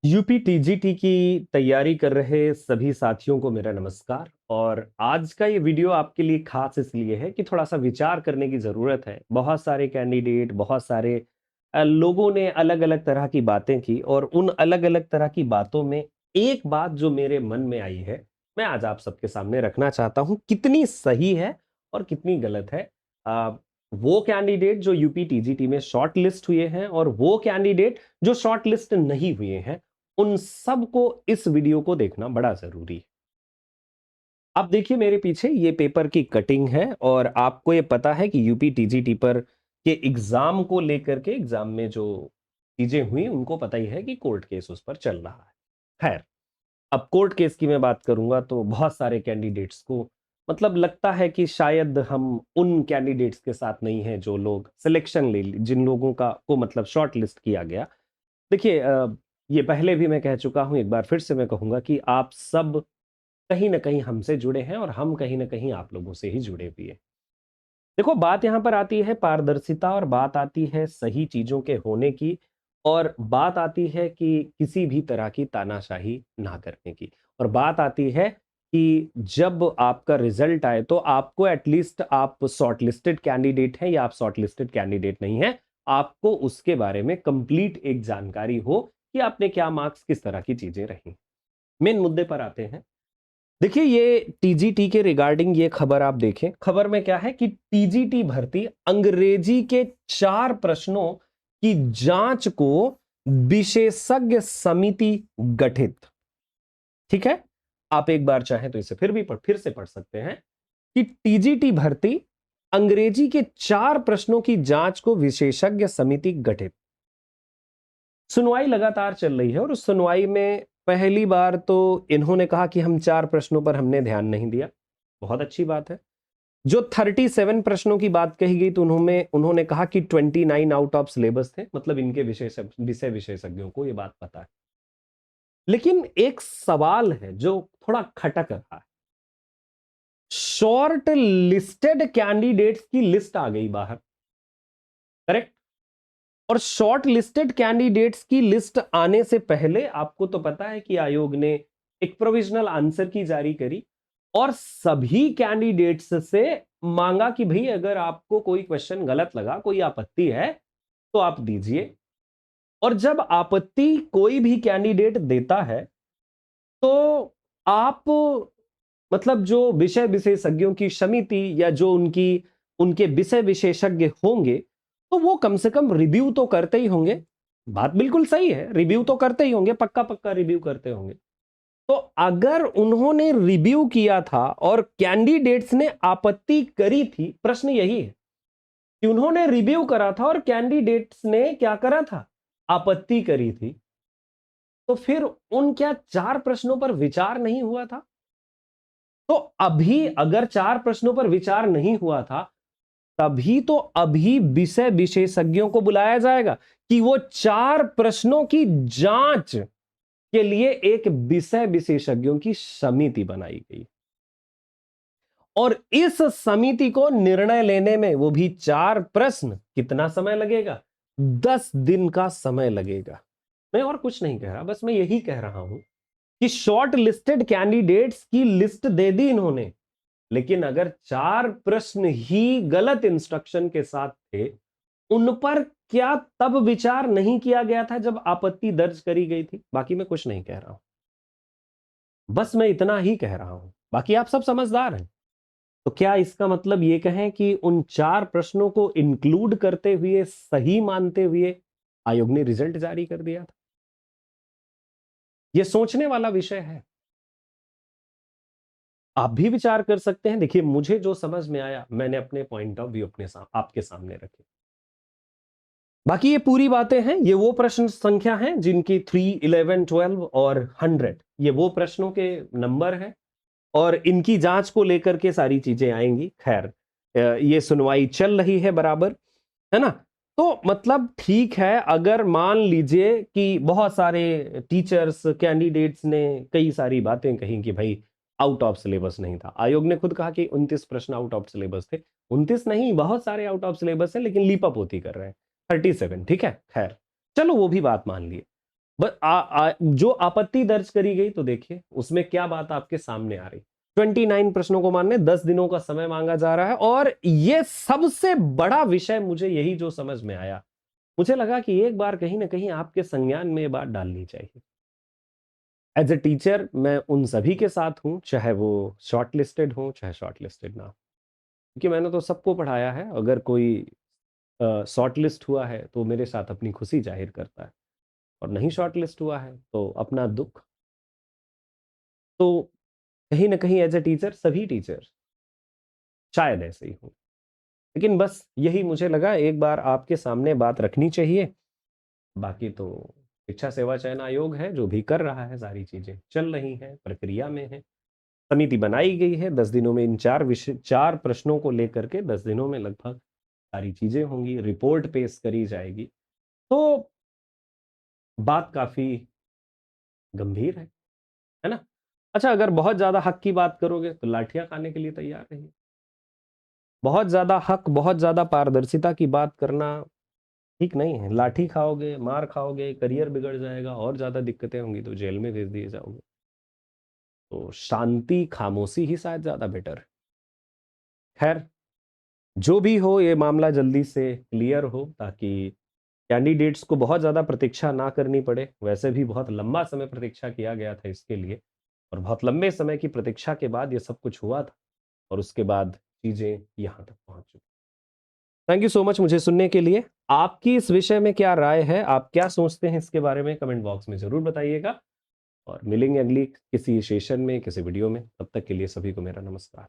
UP TGT की तैयारी कर रहे सभी साथियों को मेरा नमस्कार। और आज का ये वीडियो आपके लिए खास इसलिए है कि थोड़ा सा विचार करने की ज़रूरत है। बहुत सारे कैंडिडेट, बहुत सारे लोगों ने अलग अलग तरह की बातें की और उन अलग अलग तरह की बातों में एक बात जो मेरे मन में आई है, मैं आज आप सबके सामने रखना चाहता हूँ। कितनी सही है और कितनी गलत है। अ, वो कैंडिडेट जो यूपी टीजीटी में शॉर्ट लिस्ट हुए हैं और वो कैंडिडेट जो शॉर्ट लिस्ट नहीं हुए हैं, उन सबको इस वीडियो को देखना बड़ा जरूरी है। आप देखिए मेरे पीछे ये पेपर की कटिंग है और आपको ये पता है कि यूपी टीजीटी पर के एग्जाम को लेकर के एग्जाम में जो चीजें हुई उनको पता ही है कि कोर्ट केस उस पर चल रहा है। खैर, अब कोर्ट केस की मैं बात करूंगा तो बहुत सारे कैंडिडेट्स को मतलब लगता है कि शायद हम उन कैंडिडेट्स के साथ नहीं हैं जो लोग सिलेक्शन जिन लोगों का को मतलब शॉर्ट लिस्ट किया गया। देखिए, ये पहले भी मैं कह चुका हूं, एक बार फिर से मैं कहूंगा कि आप सब कहीं ना कहीं हमसे जुड़े हैं और हम कहीं ना कहीं आप लोगों से ही जुड़े हुए हैं। देखो, बात यहां पर आती है पारदर्शिता और बात आती है सही चीजों के होने की और बात आती है कि किसी भी तरह की तानाशाही ना करने की। और बात आती है कि जब आपका रिजल्ट आए तो आपको एटलीस्ट, आप शॉर्टलिस्टेड कैंडिडेट हैं या आप शॉर्टलिस्टेड कैंडिडेट नहीं हैं, आपको उसके बारे में कंप्लीट एक जानकारी हो कि आपने क्या मार्क्स, किस तरह की चीजें रही। मेन मुद्दे पर आते हैं। देखिए, ये टीजीटी के रिगार्डिंग ये खबर आप देखें। खबर में क्या है कि टीजीटी भर्ती अंग्रेजी के 4 प्रश्नों की जांच को विशेषज्ञ समिति गठित। ठीक है, आप एक बार चाहें तो इसे फिर से पढ़ सकते हैं कि टीजीटी भर्ती अंग्रेजी के 4 प्रश्नों की जांच को विशेषज्ञ समिति गठित। सुनवाई लगातार चल रही है और उस सुनवाई में पहली बार तो इन्होंने कहा कि हम 4 प्रश्नों पर हमने ध्यान नहीं दिया। बहुत अच्छी बात है। जो 37 प्रश्नों की बात कही गई तो उन्होंने उन्होंने कहा कि 29 आउट ऑफ सिलेबस थे, मतलब इनके विषय विशेषज्ञों को ये बात पता है। लेकिन एक सवाल है जो थोड़ा खटक रहा है। शॉर्ट लिस्टेड कैंडिडेट्स की लिस्ट आ गई बाहर, करेक्ट? और शॉर्ट लिस्टेड कैंडिडेट्स की लिस्ट आने से पहले आपको तो पता है कि आयोग ने एक प्रोविजनल आंसर की जारी करी और सभी कैंडिडेट्स से मांगा कि भाई अगर आपको कोई क्वेश्चन गलत लगा, कोई आपत्ति है तो आप दीजिए। और जब आपत्ति कोई भी कैंडिडेट देता है तो आप मतलब जो विषय विशेषज्ञों की समिति या जो उनकी उनके विषय विशेषज्ञ होंगे तो वो कम से कम रिव्यू तो करते ही होंगे। बात बिल्कुल सही है, रिव्यू तो करते ही होंगे, पक्का पक्का रिव्यू करते होंगे। तो अगर उन्होंने रिव्यू किया था और कैंडिडेट्स ने आपत्ति करी थी, प्रश्न यही है कि उन्होंने रिव्यू करा था और कैंडिडेट्स ने क्या करा था, आपत्ति करी थी, तो फिर उन क्या 4 प्रश्नों पर विचार नहीं हुआ था? तो अभी अगर 4 प्रश्नों पर विचार नहीं हुआ था, तभी तो अभी विषय विशेषज्ञों को बुलाया जाएगा कि वो 4 प्रश्नों की जांच के लिए एक विषय विशेषज्ञों की समिति बनाई गई और इस समिति को निर्णय लेने में, वो भी 4 प्रश्न, कितना समय लगेगा? 10 दिन का समय लगेगा। मैं और कुछ नहीं कह रहा, बस मैं यही कह रहा हूं कि शॉर्ट लिस्टेड कैंडिडेट्स की लिस्ट दे दी इन्होंने, लेकिन अगर 4 प्रश्न ही गलत इंस्ट्रक्शन के साथ थे, उन पर क्या तब विचार नहीं किया गया था जब आपत्ति दर्ज करी गई थी? बाकी मैं कुछ नहीं कह रहा हूं, बस मैं इतना ही कह रहा हूं। बाकी आप सब समझदार हैं। तो क्या इसका मतलब ये कहें कि उन 4 प्रश्नों को इंक्लूड करते हुए, सही मानते हुए आयोग ने रिजल्ट जारी कर दिया था? यह सोचने वाला विषय है। आप भी विचार कर सकते हैं। देखिए, मुझे जो समझ में आया मैंने अपने पॉइंट ऑफ व्यू आपके सामने रखे। बाकी ये पूरी बातें हैं, ये वो प्रश्न संख्या हैं जिनकी 3, 11, 12 और 100, ये वो प्रश्नों के नंबर हैं और इनकी जांच को लेकर के सारी चीजें आएंगी। खैर, ये सुनवाई चल रही है बराबर, है ना? तो मतलब ठीक है, अगर मान लीजिए कि बहुत सारे टीचर्स, कैंडिडेट्स ने कई सारी बातें कही कि भाई आउट ऑफ सिलेबस नहीं था। आयोग ने खुद कहा कि 29 प्रश्न आउट ऑफ सिलेबस थे। 29 नहीं, बहुत सारे आउट ऑफ सिलेबस है, लेकिन लीप अप होती कर रहे हैं 37। ठीक है, खैर चलो वो भी बात मान लिए। जो आपत्ति दर्ज करी गई तो देखिए उसमें क्या बात आपके सामने आ रही। 29 प्रश्नों को मानने 10 दिनों का समय मांगा जा रहा है, और ये सबसे बड़ा विषय मुझे यही जो समझ में आया, मुझे लगा कि एक बार कहीं ना कहीं आपके संज्ञान में ये बात डालनी चाहिए। एज ए टीचर मैं उन सभी के साथ हूं, चाहे वो शॉर्ट लिस्टेड हो चाहे शॉर्ट लिस्टेड ना हो, क्योंकि मैंने तो सबको पढ़ाया है। अगर कोई शॉर्ट लिस्ट हुआ है तो मेरे साथ अपनी खुशी जाहिर करता है, और नहीं शॉर्ट लिस्ट हुआ है तो अपना दुख। तो कहीं ना कहीं एज ए टीचर सभी टीचर शायद ऐसे ही हों, लेकिन बस यही मुझे लगा एक बार आपके सामने बात रखनी चाहिए। बाकी तो शिक्षा सेवा चयन आयोग है जो भी कर रहा है, सारी चीजें चल रही हैं, प्रक्रिया में है। समिति बनाई गई है, 10 दिनों में इन 4 विषय 4 प्रश्नों को लेकर के 10 दिनों में लगभग सारी चीजें होंगी, रिपोर्ट पेश करी जाएगी। तो बात काफी गंभीर है ना? अच्छा, अगर बहुत ज्यादा हक की बात करोगे तो लाठियां खाने के लिए तैयार रहिए। बहुत ज्यादा हक, बहुत ज्यादा पारदर्शिता की बात करना ठीक नहीं है। लाठी खाओगे, मार खाओगे, करियर बिगड़ जाएगा, और ज्यादा दिक्कतें होंगी, तो जेल में भेज दिए जाओगे। तो शांति, खामोशी ही शायद ज्यादा बेटर है। खैर, जो भी हो, ये मामला जल्दी से क्लियर हो ताकि कैंडिडेट्स को बहुत ज़्यादा प्रतीक्षा ना करनी पड़े। वैसे भी बहुत लंबा समय प्रतीक्षा किया गया था इसके लिए, और बहुत लंबे समय की प्रतीक्षा के बाद ये सब कुछ हुआ था, और उसके बाद चीज़ें यहाँ तक पहुँच चुकी। थैंक यू सो मच मुझे सुनने के लिए। आपकी इस विषय में क्या राय है, आप क्या सोचते हैं इसके बारे में, कमेंट बॉक्स में ज़रूर बताइएगा। और मिलेंगे अगली किसी सेशन में, किसी वीडियो में। तब तक के लिए सभी को मेरा नमस्कार।